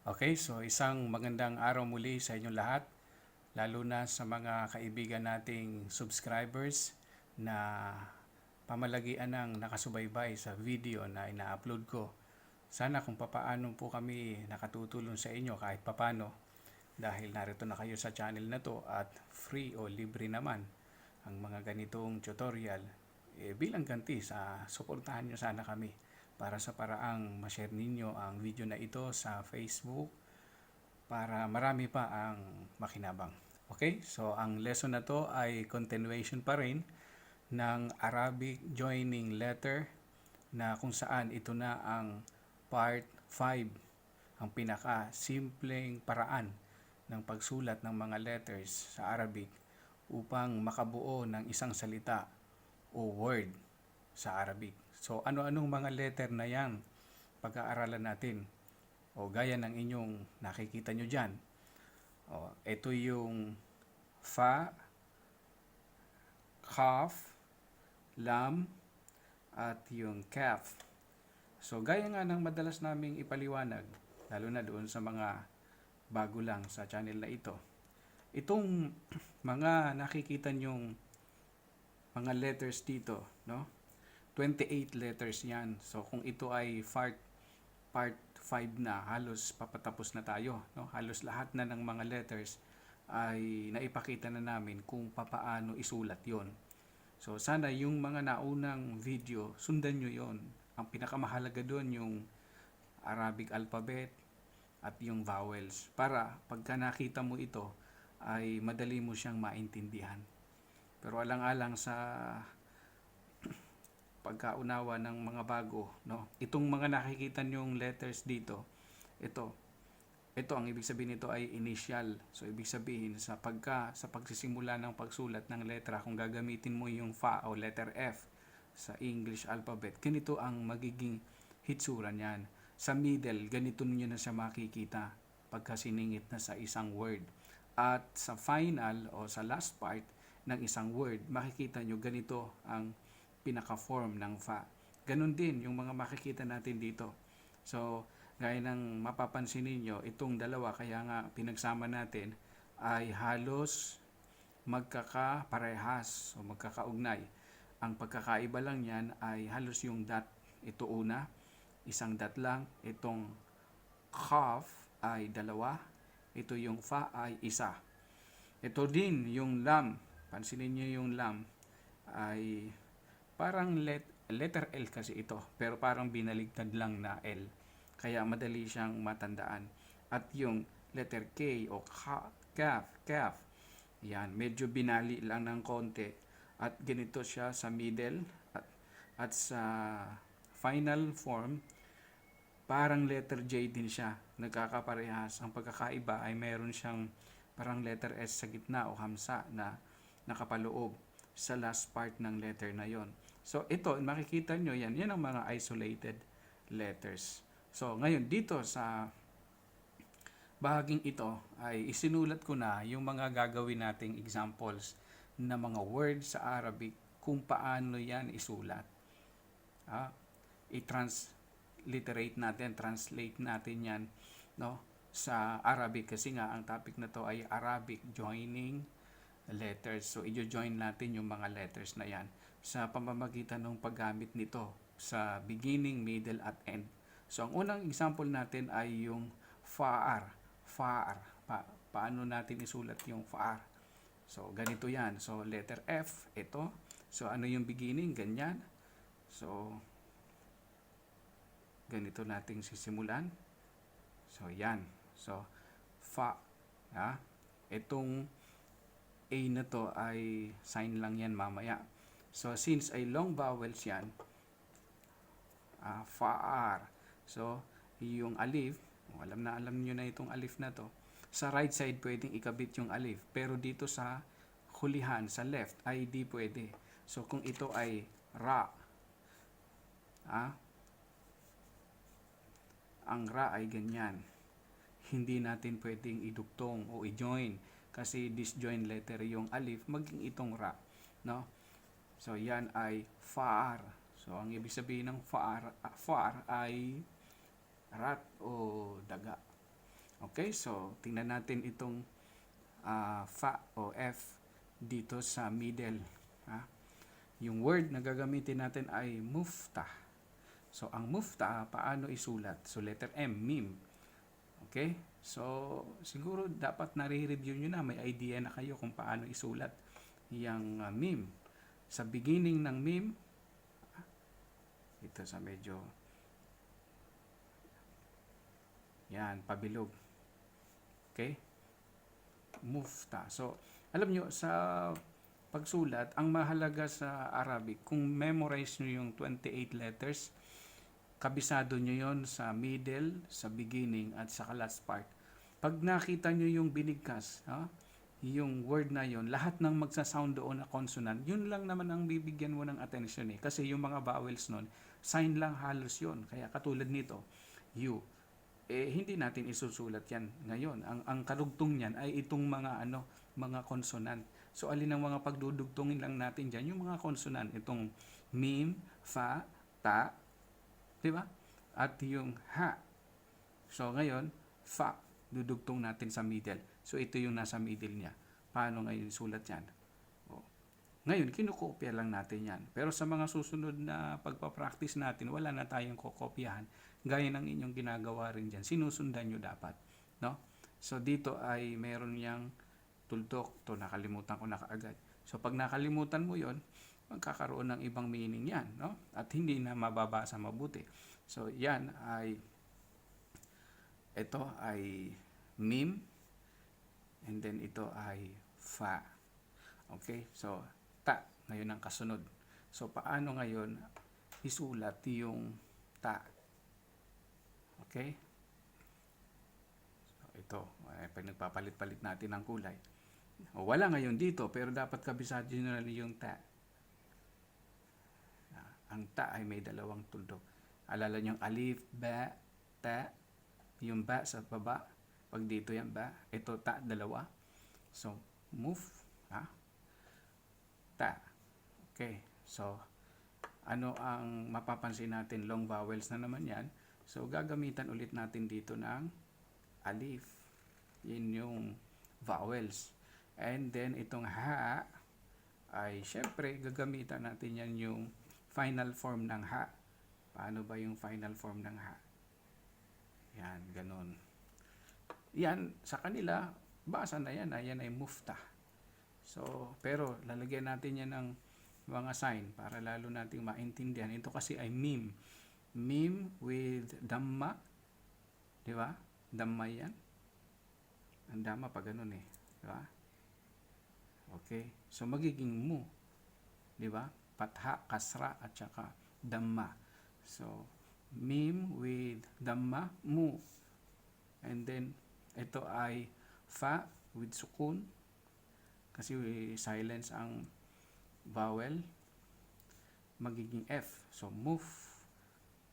Okay, so isang magandang araw muli sa inyong lahat, lalo na sa mga kaibigan nating subscribers na pamalagian ng nakasubaybay sa video na ina-upload ko. Sana kung papaano po kami nakatutulong sa inyo kahit papano dahil narito na kayo sa channel na to at free o libre naman ang mga ganitong tutorial bilang ganti sa suportahan nyo sana kami para sa paraang ma-share ninyo ang video na ito sa Facebook para marami pa ang makinabang. Okay, so ang lesson na to ay continuation pa rin ng Arabic joining letter na kung saan ito na ang part 5, ang pinaka simpleng paraan ng pagsulat ng mga letters sa Arabic upang makabuo ng isang salita o word sa Arabic. So ano-anong mga letter na yan pag-aaralan natin o gaya ng inyong nakikita nyo dyan. Ito yung fa, kaf, lam, at yung kaf. So gaya nga ng madalas naming ipaliwanag, lalo na doon sa mga bago lang sa channel na ito. Itong mga nakikita nyong mga letters dito, no? 28 letters yan. So kung ito ay part 5 na, halos papatapos na tayo, no? Halos lahat na ng mga letters ay naipakita na namin kung papaano isulat yon. So sana yung mga naunang video, sundan nyo yon. Ang pinakamahalaga doon yung Arabic alphabet at yung vowels para pagka nakita mo ito ay madali mo siyang maintindihan. Pero alang-alang sa pagkaunawa ng mga bago, no? Itong mga nakikita niyong letters dito, ito ang ibig sabihin nito ay initial. So ibig sabihin sa pagsisimula ng pagsulat ng letra, kung gagamitin mo yung fa o letter F sa English alphabet, ganito ang magiging hitsura niyan. Sa middle, ganito niyo na siya makikita pagka siningit na sa isang word. At sa final o sa last part ng isang word, makikita nyo ganito ang pinaka-form ng fa. Ganon din yung mga makikita natin dito. So, gaya ng mapapansin ninyo, itong dalawa, kaya nga pinagsama natin, ay halos magkakaparehas o magkakaugnay. Ang pagkakaiba lang yan ay halos yung dot. Ito una, isang dot lang. Itong kaf ay dalawa. Ito yung fa ay isa. Ito din yung lam. Pansinin nyo yung lam ay parang letter L kasi ito, pero parang binaligtad lang na L. Kaya madali siyang matandaan. At yung letter K o kaf, yan, medyo binali lang ng konti. At ganito siya sa middle at sa final form, parang letter J din siya. Nagkakaparehas. Ang pagkakaiba ay meron siyang parang letter S sa gitna o hamsa na nakapaloob sa last part ng letter na yon. So ito, makikita nyo yan ang mga isolated letters. So ngayon dito sa bahaging ito ay isinulat ko na yung mga gagawin nating examples na mga words sa Arabic kung paano yan isulat. I-transliterate natin, translate natin yan, no, sa Arabic kasi nga ang topic na to ay Arabic joining letters. So i-join natin yung mga letters na yan sa pamamagitan ng paggamit nito sa beginning, middle at end. So ang unang example natin ay yung fa'ar. Paano natin isulat yung fa'ar? So ganito yan. So letter F, ito. So ano yung beginning? Ganyan. So ganito nating sisimulan. So yan. So fa. Itong A na to ay sign lang yan mamaya. So since ay long vowels yan, fa'ar. So yung alif, alam nyo na itong alif na to. Sa right side pwedeng ikabit yung alif, pero dito sa hulihan, sa left ay di pwede. So kung ito ay ra, ang ra ay ganyan. Hindi natin pwedeng idugtong o i-join kasi disjoint letter yung alif maging itong ra, no? So yan ay fa'ar. So ang ibig sabihin ng fa'ar ay rat o daga. Okay, so tingnan natin itong fa o F dito sa middle. Ha? Yung word na gagamitin natin ay muftah. So, ang muftah, paano isulat? So, letter M, mim. Okay? So, siguro dapat nare-review nyo na. May idea na kayo kung paano isulat yung mim. Sa beginning ng mim, ito sa medyo, yan, pabilog. Okay? Muftah. So, alam nyo, sa pagsulat, ang mahalaga sa Arabic, kung memorize nyo yung 28 letters, kabisado nyo yon sa middle, sa beginning, at sa last part. Pag nakita nyo yung binigkas, yung word na yon, lahat ng magsasound doon na consonant, yun lang naman ang bibigyan mo ng attention eh. Kasi yung mga vowels nun, sign lang halos yon. Kaya katulad nito, you. Hindi natin isusulat yan ngayon. Ang karugtong niyan ay itong mga consonant. So, alin ang mga pagdudugtungin lang natin dyan? Yung mga consonant. Itong mim, fa, ta, di ba? At yung ha. So, ngayon, fa, dudugtong natin sa middle. So, ito yung nasa middle niya. Paano ngayon sulat yan? Ngayon, kinukopya lang natin yan. Pero sa mga susunod na pagpapractice natin, wala na tayong kokopyahan. Gaya ng inyong ginagawa rin dyan. Sinusundan nyo dapat. No? So, dito ay meron niyang tuldok. Ito, nakalimutan ko na kaagad. So, pag nakalimutan mo yon, magkakaroon ng ibang meaning yan. No? At hindi na mababasa mabuti. So, yan ay, ito ay mim. And then, ito ay fa. Okay? So, ta. Ngayon ang kasunod. So, paano ngayon isulat yung ta? Okay? So, ito. Pag nagpapalit-palit natin ng kulay. Wala ngayon dito, pero dapat kabisado nyo na yung ta. Ang ta ay may dalawang tuldok. Alala nyo yung alif, ba, ta. Yung ba sa baba. Pag dito yan ba, ito ta, dalawa. So, move. Ta. Okay. So, ano ang mapapansin natin? Long vowels na naman yan. So, gagamitan ulit natin dito ng alif. Yun yung vowels. And then, itong ha ay, syempre, gagamitan natin yan yung final form ng ha. Paano ba yung final form ng ha? Yan, ganun. Yan, sa kanila, basa na yan. Yan ay muftah. So, pero lalagyan natin yan ng mga sign para lalo nating maintindihan. Ito kasi ay mim. Mim with damma. Di ba? Damma yan. Ang damma pa ganun eh. Di ba? Okay. So, magiging mu. Di ba? Patha, kasra, at saka damma. So, mim with damma, mu. And then, ito ay fa with sukun. Kasi silence ang vowel, magiging F. So, move,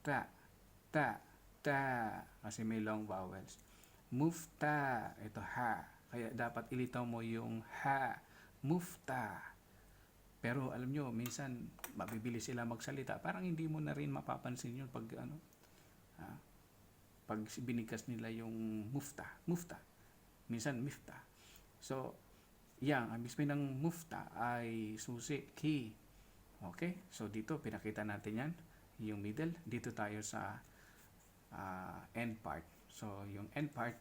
ta, ta, ta, kasi may long vowels. Move, ta, ito ha. Kaya dapat ilitaw mo yung ha, move, ta. Pero alam nyo, minsan mabibili sila magsalita. Parang hindi mo na rin mapapansin yun pag pag binigkas nila yung mufta. Mufta. Minsan mifta. So, ang ibig ng mufta ay susi, key. Okay? So, dito, pinakita natin yan. Yung middle. Dito tayo sa end part. So, yung end part,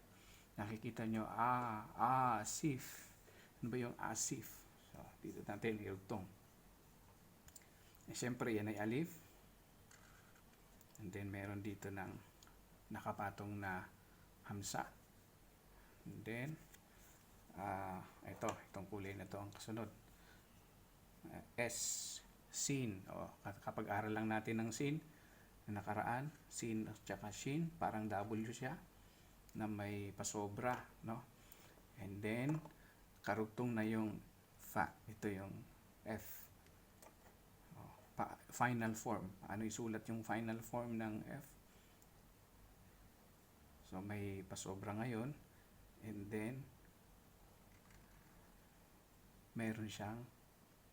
nakikita nyo, asif. Ano ba yung asif? So, dito natin iltong. Siyempre, yan ay alif. And then, meron dito ng nakapatong na hamsa. And then, itong kulay na to ang kasunod. S, sin. Kapag aral lang natin ng sin, na nakaraan, sin at saka shin, parang W siya, na may pasobra, no? And then, karugtong na yung fa. Ito yung F. Final form. Ano isulat yung final form ng F? So, may pasobra ngayon. And then, meron siyang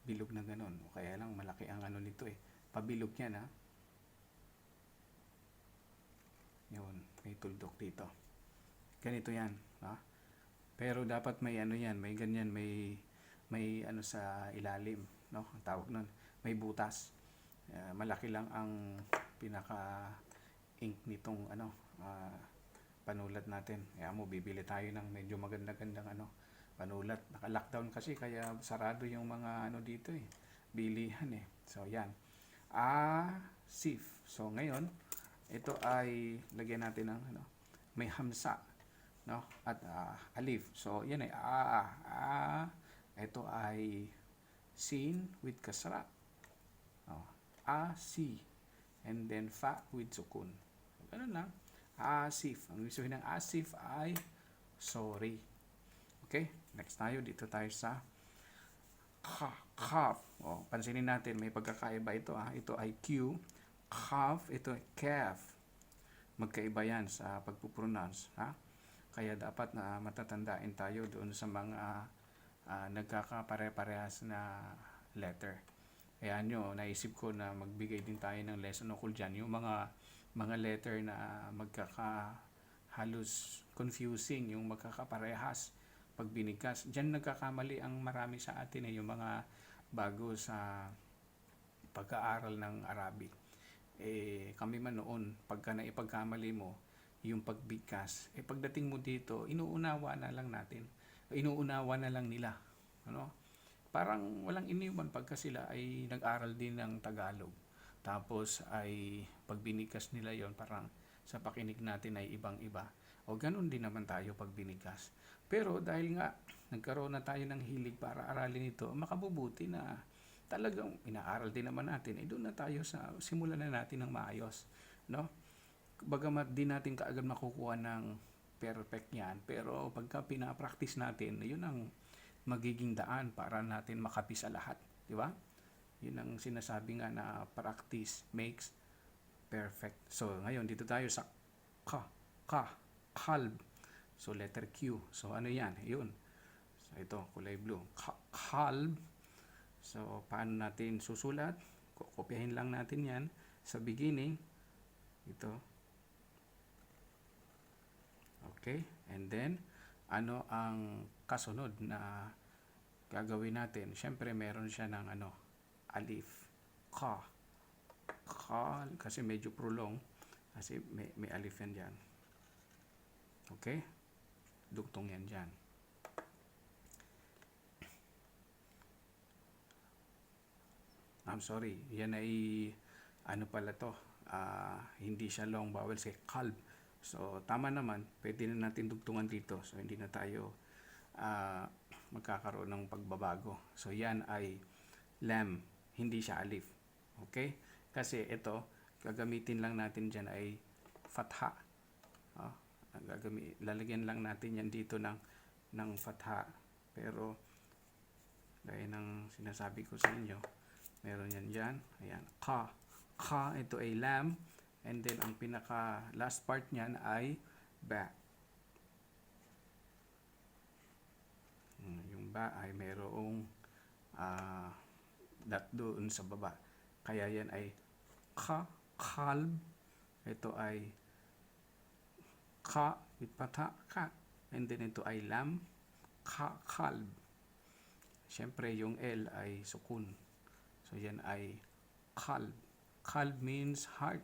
bilog na ganun. O kaya lang, malaki ang ano nito eh. Pabilog yan ha. Yun, may tuldok dito. ganito yan. No? Pero dapat may ano yan, may ganyan, may ano sa ilalim, no? Ang tawag nun, may butas. Malaki lang ang pinaka ink nitong ano, panulat natin. Kaya mo bibili tayo ng medyo maganda-gandang ano, panulat. Naka-lockdown kasi kaya sarado yung mga ano dito eh, bilihan eh. So yan. Asif. So ngayon, ito ay lagyan natin ng ano, may hamsa, no? At alif. So yan ay ito ay sin with kasra. Oh, si, and then fa with sukun. So, ganun lang. Asif. Ang ibig sabihin ng asif ay sorry. Okay? Next tayo. Dito tayo sa kaf. Oh, pansinin natin, may pagkakaiba ito. Ito ay Q. Kaf, ito ay kaf. Magkaiba yan sa pagpupronounce. Kaya dapat na matatandaan tayo doon sa mga nagkakapare-parehas na letter. Kaya nyo, naisip ko na magbigay din tayo ng lesson ukol dyan. Yung mga letter na halos confusing, yung magkakaparehas pag binigkas. Diyan nagkakamali ang marami sa atin yung mga bago sa pag-aaral ng Arabic. Kami man noon, pagka naipagkamali mo, yung pagbigkas, pagdating mo dito, inuunawa na lang nila. Ano? Parang walang iniwan pagka sila ay nag-aral din ng Tagalog. Tapos ay pag binigkas nila yon, parang sa pakinig natin ay ibang-iba. O ganun din naman tayo pag binigkas. Pero dahil nga nagkaroon na tayo ng hilig para aralin ito, makabubuti na talagang inaaral din naman natin. Doon na tayo simulan na natin ng maayos. No? Bagamat di natin kaagad makukuha ng perfect yan. Pero pagka pinapractice natin, yun ang magiging daan para natin makapi sa lahat, di ba? Yun ang sinasabi nga na practice makes perfect. So, ngayon dito tayo sa kalb. So, letter Q. So, ano yan? Yun. So, ito, kulay blue. Kalb. So, paano natin susulat? Kopyahin lang natin yan sa beginning. Ito. Okay. And then, ano ang kasunod na gagawin natin? Siyempre, meron siya ng ano, alif. Kasi medyo prolong. Kasi may alif yan dyan. Okay? Dugtong yan dyan. I'm sorry. Yan ay, ano pala to? Hindi siya long vowel, say kalb. So, tama naman. Pwede na natin dugtungan dito. So, hindi na tayo magkakaroon ng pagbabago. So, yan ay lam. Hindi siya alif. Okay? Kasi ito, gagamitin lang natin dyan ay fatha. Lalagyan lang natin yan dito ng fatha. Pero, gaya ng sinasabi ko sa inyo, meron yan dyan. Ayan. Ka, ito ay lam. And then, ang pinaka last part niyan ay ba. Yung ba ay mayroong dot doon sa baba. Kaya yan ay kalb. Ito ay ka with pata, ka. And then, ito ay lam, kalb. Siyempre, yung L ay sukun. So, yan ay kalb. Kalb means heart.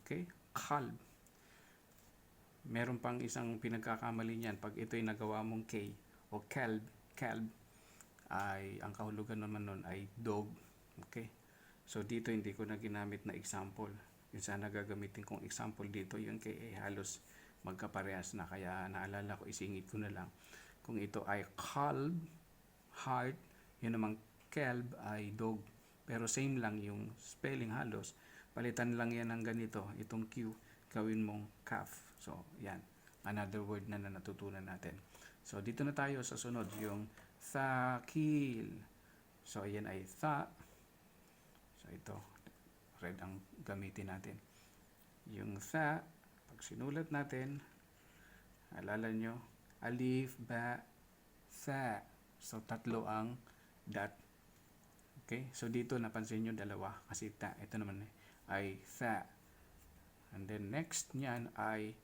Okay? Kalb. Meron pang isang pinagkakamali niyan. Pag ito'y nagawa mong K o kalb, ay ang kahulugan naman nun ay dog. Okay? So, dito hindi ko na ginamit na example. Yung sana gagamitin kong example dito, yung K ay halos magkaparehas na. Kaya naalala ko, isingit ko na lang. Kung ito ay kalb, heart, yun namang kalb ay dog. Pero same lang yung spelling halos. Palitan lang yan ng ganito. Itong Q, gawin mong calf. So, yan. Another word na natutunan natin. So, dito na tayo sa sunod. Yung thakil. So, yan ay tha. So, ito. Red ang gamitin natin. Yung tha, pag sinulat natin, alala nyo, alif, ba, tha. So, tatlo ang dot. Okay? So, dito napansin nyo dalawa. Kasi ta, ito naman ay tha. And then next niyan ay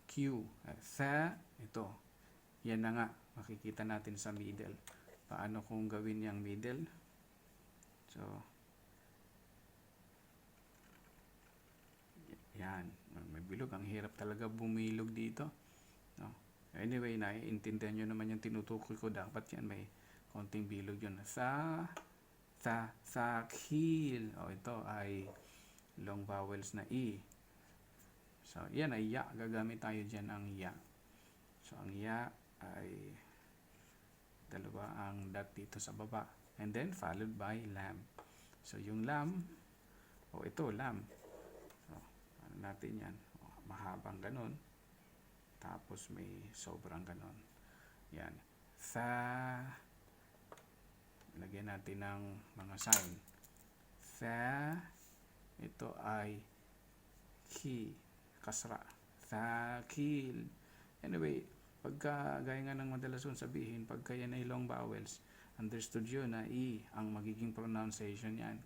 Q. Q. Sa, ito. Yan na nga, makikita natin sa middle. Paano kung gawin yung middle? So, yan. May bilog. Ang hirap talaga bumilog dito. No? Anyway, naiintindihan nyo naman yung tinutukoy ko. Dapat yan may konting bilog yun. Sakil. Ito ay long vowels na E. So, yan ay ya. Gagamit tayo dyan ang ya. So, ang ya ay dalawa ang dot dito sa baba. And then, followed by lam. So, yung lam, ito, lam. So, ano natin yan? Mahabang ganon. Tapos, may sobrang ganon. Yan. Sa, lagyan natin ng mga sign. Sa, ito ay ki, kasra. Sakil. Anyway, pagka gaya nga ng madalas kong sabihin, pagka yan ay long vowels, understood yun na E ang magiging pronunciation yan.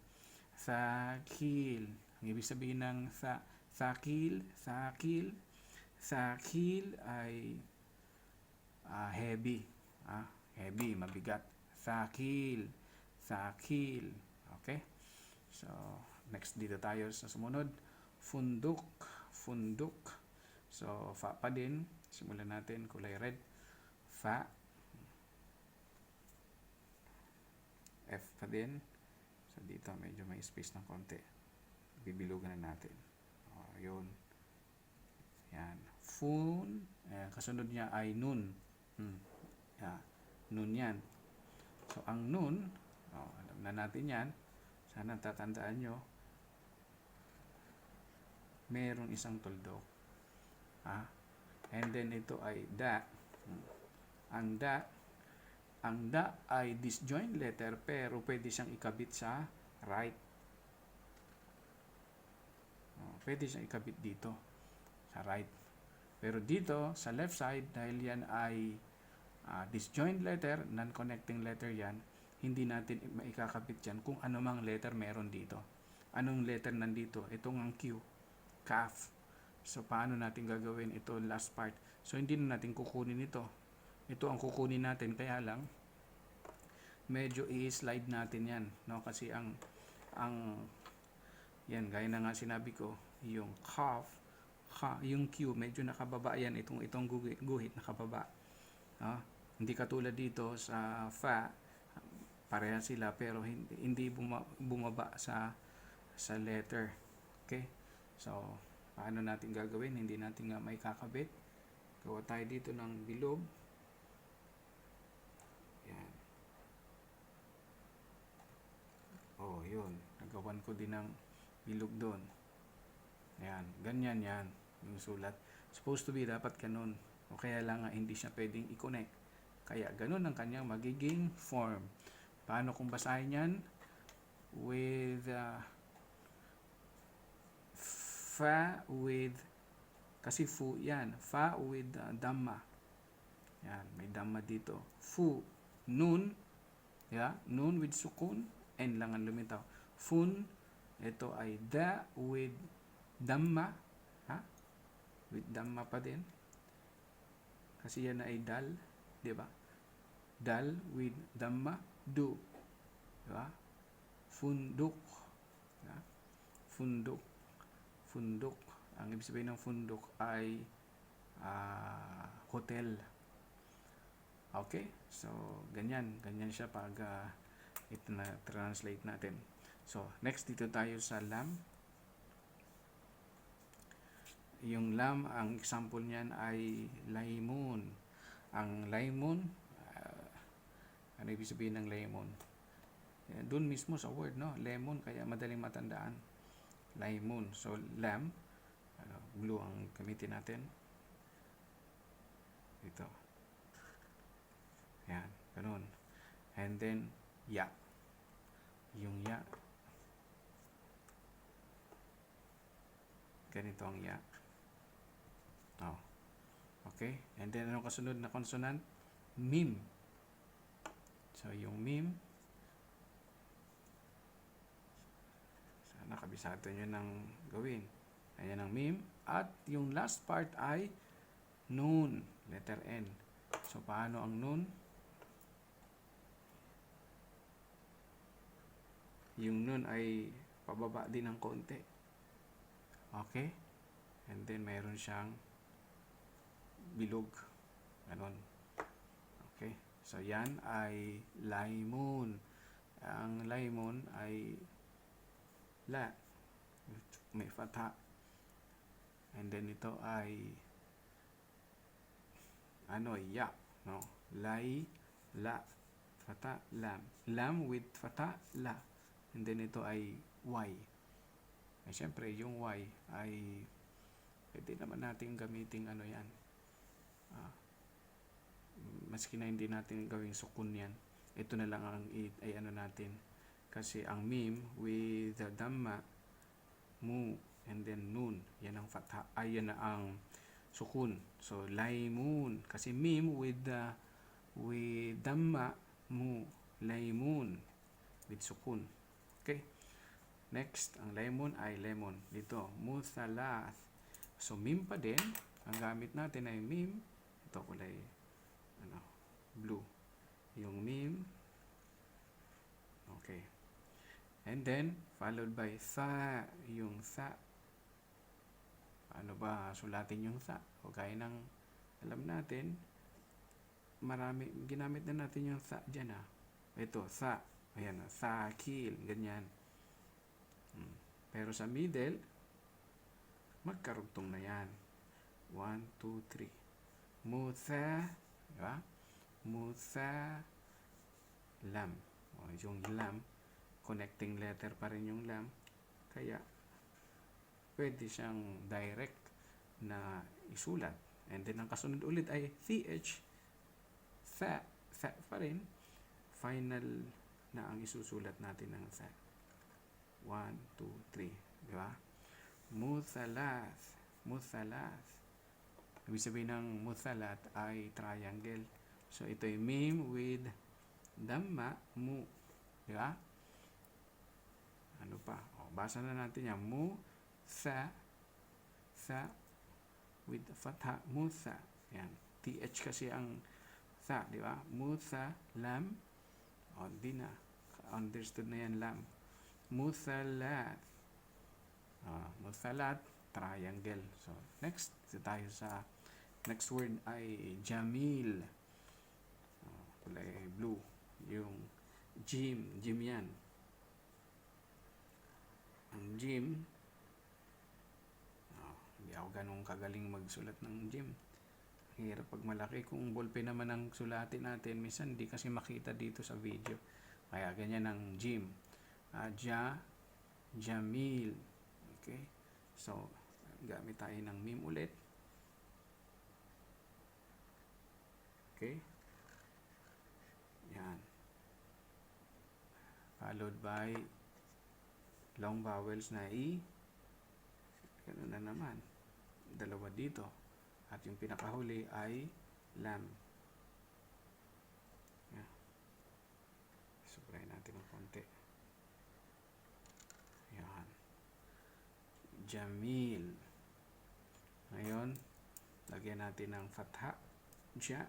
Sakil. Ang ibig sabihin ng sakil ay heavy. Heavy, mabigat. Sakil. Okay? So, next dito tayo sa sumunod. Funduk. So, fa pa din. Simulan natin, kulay red. Fa. F pa din. So, dito medyo may space ng konti. Bibilugan na natin. Yun. Yan. Fun. Kasunod niya ay nun. Nun yan. So, ang nun, alam na natin yan. Sana tatandaan nyo. Merong isang tuldok. And then ito ay da. Ang da ay disjoint letter pero pwede siyang ikabit sa right. Pwede siyang ikabit dito sa right. Pero dito sa left side, dahil yan ay disjoint letter, non-connecting letter yan, hindi natin maikakabit yan kung anumang letter meron dito. Anong letter nandito? Itong ang Q. Kaf. So, paano natin gagawin ito last part? So, hindi na natin kukunin ito. Ito ang kukunin natin. Kaya lang, medyo i-slide natin yan. No? Kasi yan, gaya na nga sinabi ko, yung kaf, yung Q, medyo nakababa yan. Itong guhit, nakababa. Hindi katulad dito sa fa, pareha sila, pero hindi bumaba sa letter. Okay? So, paano natin gagawin? Hindi natin nga may kakabit. Gawa tayo dito ng bilog. Yan. Yun. Nagawan ko din ng bilog doon. Yan. Ganyan yan. Yung sulat. Supposed to be dapat ganun. O kaya lang nga hindi siya pwedeng i-connect. Kaya ganun ang kanyang magiging form. Paano kung basahin yan? With fa with, kasi fu yan, fa with dhamma. Yan, may dhamma dito. Fu, nun, nun with sukun, n lang ang lumitaw. Fun, ito ay da with dhamma, with dhamma pa din. Kasi yan ay dal, di ba? Dal with dhamma, du. Di ba? Funduk. Funduk. Ang ibig sabihin ng funduk ay hotel. Okay? So, ganyan siya pag ito na translate natin. So, next dito tayo sa lam. Yung lam, ang example niyan ay laymun. Ang laymun, ano ibig sabihin ng lemon? Doon mismo sa word, no? Lemon, kaya madaling matandaan. Laymun. So, lam, blue ang gamitin natin. Ito. Yan, ganun. And then, ya. Yung ya. Ganito ang ya. Okay? And then, anong kasunod na consonant? Mim. So, yung mim, nakabisado nyo ng gawin. Ayan ang meme. At yung last part ay Noon, letter N. So, paano ang noon? Yung noon ay pababa din ng konti. Okay? And then, mayroon siyang bilog. Ganon. Okay? So, yan ay laymun. Ang laymun ay la. May fatha. And then, ito ay ya. No? Lay, la, fatha, lam. Lam with fatha, la. And then, ito ay y. Eh, syempre, yung y ay pwede naman natin gamitin yan. Maski na hindi natin gawing sukun yan, ito na lang ang ay natin, kasi ang mim with the dhamma, mu, and then nun, yan ang fatha, ay yan na ang sukun. So laymun, kasi mim with dhamma, mu, laymun with sukun. Okay, next, ang lemon ay lemon. Dito, muthalath. So mim pa din, ang gamit natin ay mim, ito kulay blue, yung mim. Okay, and then followed by tha, yung tha. Ano ba sulatin yung tha? O gaya ng alam natin, marami ginamit na natin yung tha dyan. Ito, tha, ayan, thakil, ganyan. Pero sa middle, magkarugtong na yan. 1, 2, 3. Mutha, diba? Mutha, lam. O, yung lam, connecting letter pa rin yung lam. Kaya, pwede siyang direct na isulat. And then, ang kasunod ulit ay th, tha pa rin. Final na ang isusulat natin ng tha. 1, 2, 3. Diba? Muthalas. Muthalas. Ibig sabihin ng muthalat ay triangle. So, ito ay mim with dhamma, mu. Diba? Ano pa? O, basa na natin yan. Mu, tha with fatha, mutha. Yan. TH kasi ang tha, diba? Mutha, lam. O, di na. Understood na yan, lam. Muthalat. Muthalat, triangle. So, next, tayo sa next word ay jamil. Kulay blue. Yung jim. Jim yan. Ang jim, hindi ako ganun kagaling magsulat ng jim. Hirap pag malaki. Kung ballpen naman ang sulatin natin, minsan hindi kasi makita dito sa video. Kaya ganyan ang jim. Jamil. Okay? So, gamit tayo ng mim ulit. Okay? Yan. Followed by long vowels na i. Ganun na naman. Dalawa dito. At yung pinakahuli ay lam. Yan. Subrayin natin ng konti. Yan. Jamil. Ngayon, lagyan natin ng fatha. Ja.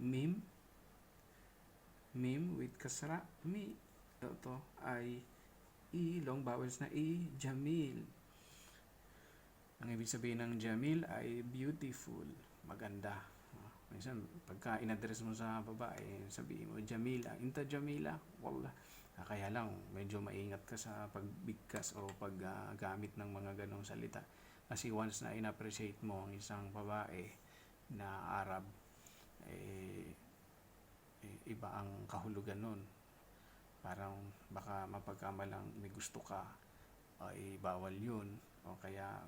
Mim. Mim with kasra. Mi. Ito ay i. Long vowels na i. Jamil. Ang ibig sabihin ng jamil ay beautiful. Maganda. Minsan, pagka in-address mo sa babae, sabihin mo, Jamila. Inta Jamila. Wallah. Kaya lang, medyo maingat ka sa pagbigkas o paggamit ng mga ganong salita. Kasi once na in-appreciate mo ang isang babae na Arab, iba ang kahulugan nun. Parang baka mapagkamalang may gusto ka, ay bawal yun. O kaya,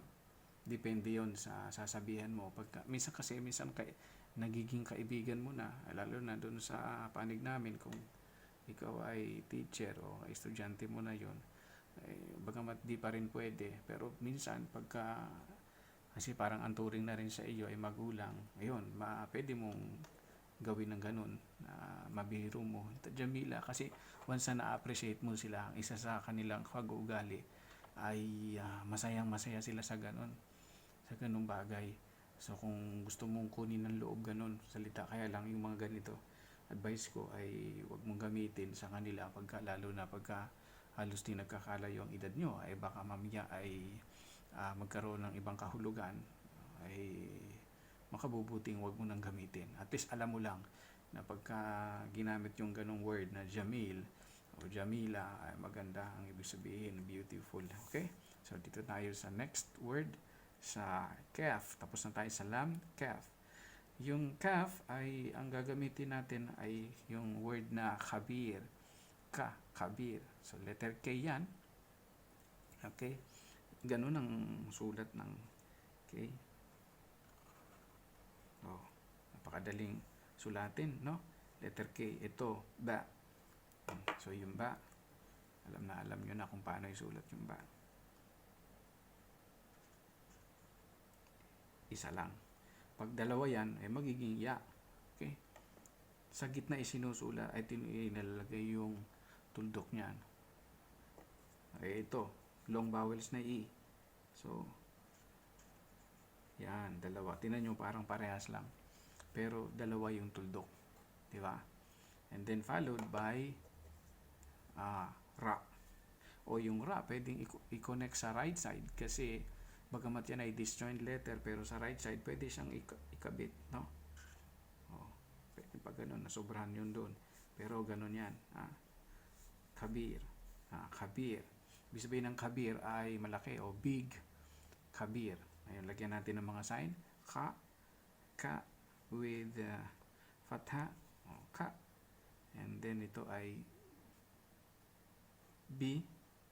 depende yun sa sasabihan mo. Minsan nagiging kaibigan mo na, lalo na doon sa panig namin, kung ikaw ay teacher o estudyante mo na yun, bagamat di pa rin pwede, pero minsan kasi parang ang turing na rin sa iyo ay magulang, ayun, pwede mong gawin ng ganun, na mabiro mo, Jamila, kasi once na na-appreciate mo sila, isa sa kanilang pag-uugali ay masayang masaya sila sa ganun bagay. So kung gusto mong kunin ng loob ganun salita, kaya lang yung mga ganito, advice ko ay wag mong gamitin sa kanila lalo na pagka halos di nagkakalayo ang edad nyo, ay baka mamaya ay magkaroon ng ibang kahulugan, ay makabubuting wag mo nang gamitin. At least alam mo lang na pagka ginamit yung ganong word na Jamil o Jamila, ay maganda ang ibig sabihin, beautiful. Okay? So dito tayo sa next word, sa kaf. Tapos na tayo sa lam, kaf. Yung kaf ay ang gagamitin natin ay yung word na khabir. Khabir. So letter K yan. Okay? Ganun ang sulat ng K. Oh, napakadaling sulatin, no? Letter K. Ito, ba. So yung ba, alam nyo na kung paano isulat yung ba. Isa lang. Pag dalawa yan, ay magiging ya. Okay? Sa gitna isinusulat ay nilalagay yung tuldok niyan. Ay ito, long vowels na i. So, yan, dalawa. Tingnan nyo, parang parehas lang. Pero dalawa yung tuldok. Di ba? And then followed by ra. O yung ra, pwedeng i-connect sa right side kasi bagamat yan ay disjoint letter, pero sa right side pwede siyang ikabit, no? O, pwede pa ganun, nasobrahan yun doon. Pero ganun yan. Kabir. Kabir. Ibig sabihin ng kabir ay malaki o big. Kabir. Ayun, lagyan natin ng mga sign. Ka with fatha. Ka. And then ito ay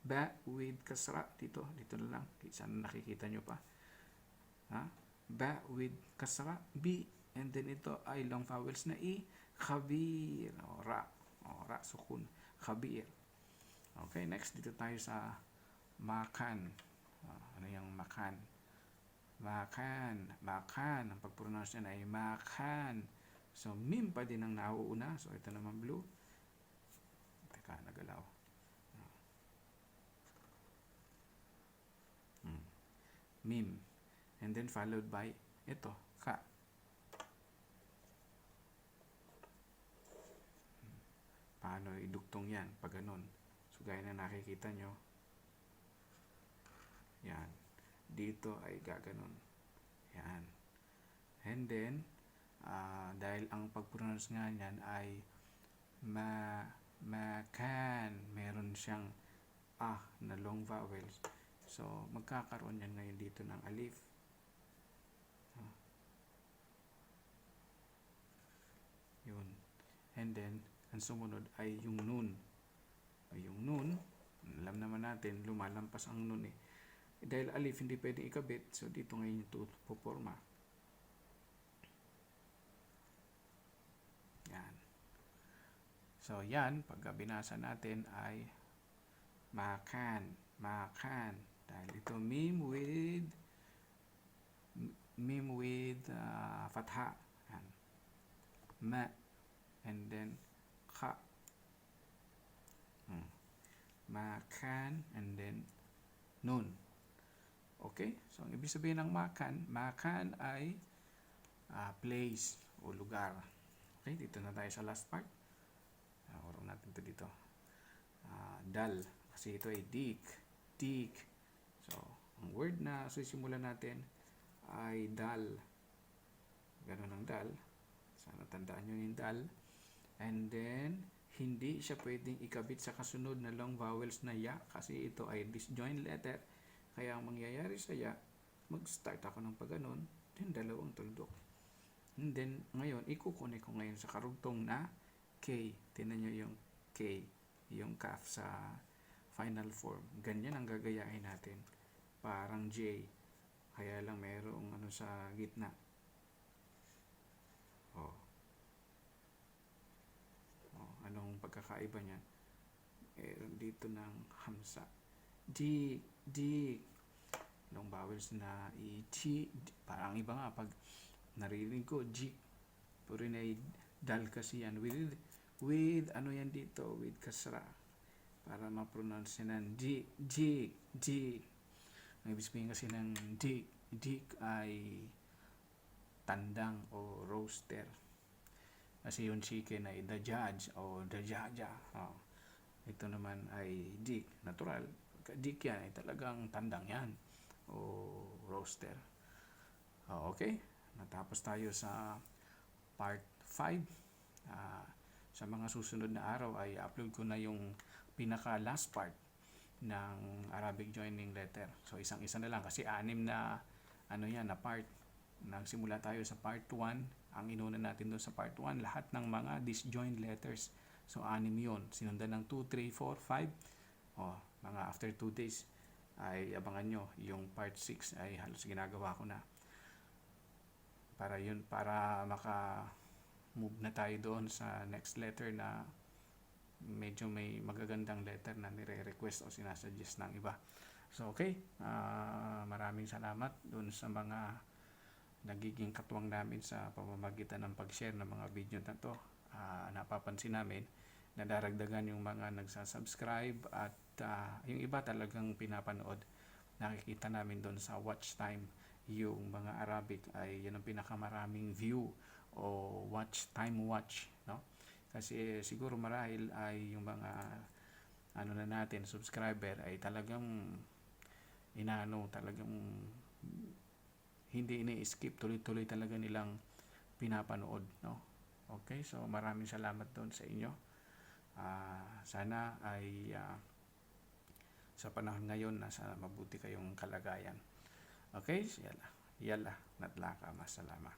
ba with kasra. Dito na lang. Sana nakikita nyo pa. Ba with kasra. B. And then ito ay long vowels na i. Khabir. Ra. Ra, sukun. Khabir. Okay, next dito tayo sa makan. Ano yung makan? Makan. Ang pag-pronounce niyan ay makan. So, mim pa din ang nauuna. So, ito naman blue. Teka, nagalaw. Mim. And then followed by ito, ka. Paano idugtong yan? Pag ganun. So, gaya na nakikita nyo. Yan. Dito ay gaganon. Yan. And then, dahil ang pag-pronounce nga niyan ay makan, meron siyang na long vowels. So, magkakaroon yan ngayon dito ng alif. Yun. And then, ang sumunod ay yung nun. Yung nun, alam naman natin, lumalampas ang nun eh. Dahil alif hindi pwedeng ikabit, so dito ngayon ito puporma. Yan. So yan, pag binasa natin ay makan. Dahil ito mim with fatha. Yan. Ma. And then ka. Makan and then nun. Okay? So, ang ibig sabihin ng makan ay place o lugar. Okay? Dito na tayo sa last part. Urong natin ito dito. Dal. Kasi ito ay dik. So, ang word na susimulan natin ay dal. Ganun ang dal. Sana tandaan nyo yung dal. And then, hindi siya pwedeng ikabit sa kasunod na long vowels na ya kasi ito ay disjoint letter. Kaya ang mangyayari sa ya, mag-start ako ng pagganon, then dalawang tuldok. And then, ngayon, ikukunik ko ngayon sa karugtong na K. Tingnan nyo yung K, yung kaf sa final form. Ganyan ang gagayahin natin. Parang J. Kaya lang mayroong ano sa gitna. Anong pagkakaiba niyan? Meron dito ng hamsa. Dik. Long vowels na i-chi. Parang iba nga pag narinig ko, jik. Puro na dal kasi yan. With ano yan dito? With kasra. Para ma-pronounce yan. Jik. Ang ibig sabihin kasi ng dik ay tandang o roaster. Kasi yung chicken ay the judge o the jaja. Oh. Ito naman ay dick, natural. Dick yan ay talagang tandang yan o roaster. Oh, okay, natapos tayo sa part 5. Sa mga susunod na araw ay upload ko na yung pinaka last part ng Arabic joining letter. So isang-isa na lang kasi 6 na na part. Nagsimula tayo sa part 1. Ang inuna natin doon sa part 1 lahat ng mga disjoint letters. So 6 yun. Sinundan ng 2, 3, 4, 5. Mga after 2 days ay abangan nyo yung part 6 ay halos ginagawa ko na. Para move na tayo doon sa next letter na medyo may magagandang letter na nire-request o sinasuggest ng iba. So okay, maraming salamat doon sa mga nagiging katuwang namin sa pamamagitan ng pag-share ng mga video na to. Napapansin namin na daragdagan yung mga nagsasubscribe at yung iba talagang pinapanood. Nakikita namin doon sa watch time yung mga Arabic ay yun ang pinakamaraming view o watch no? Kasi siguro marahil ay yung mga na natin subscriber ay talagang talagang hindi ini-skip, tuloy-tuloy talaga nilang pinapanood, no? Okay, so maraming salamat doon sa inyo. Sana ay sa panahon ngayon nasa mabuti kayong kalagayan. Okay, yala natlaka, masalama.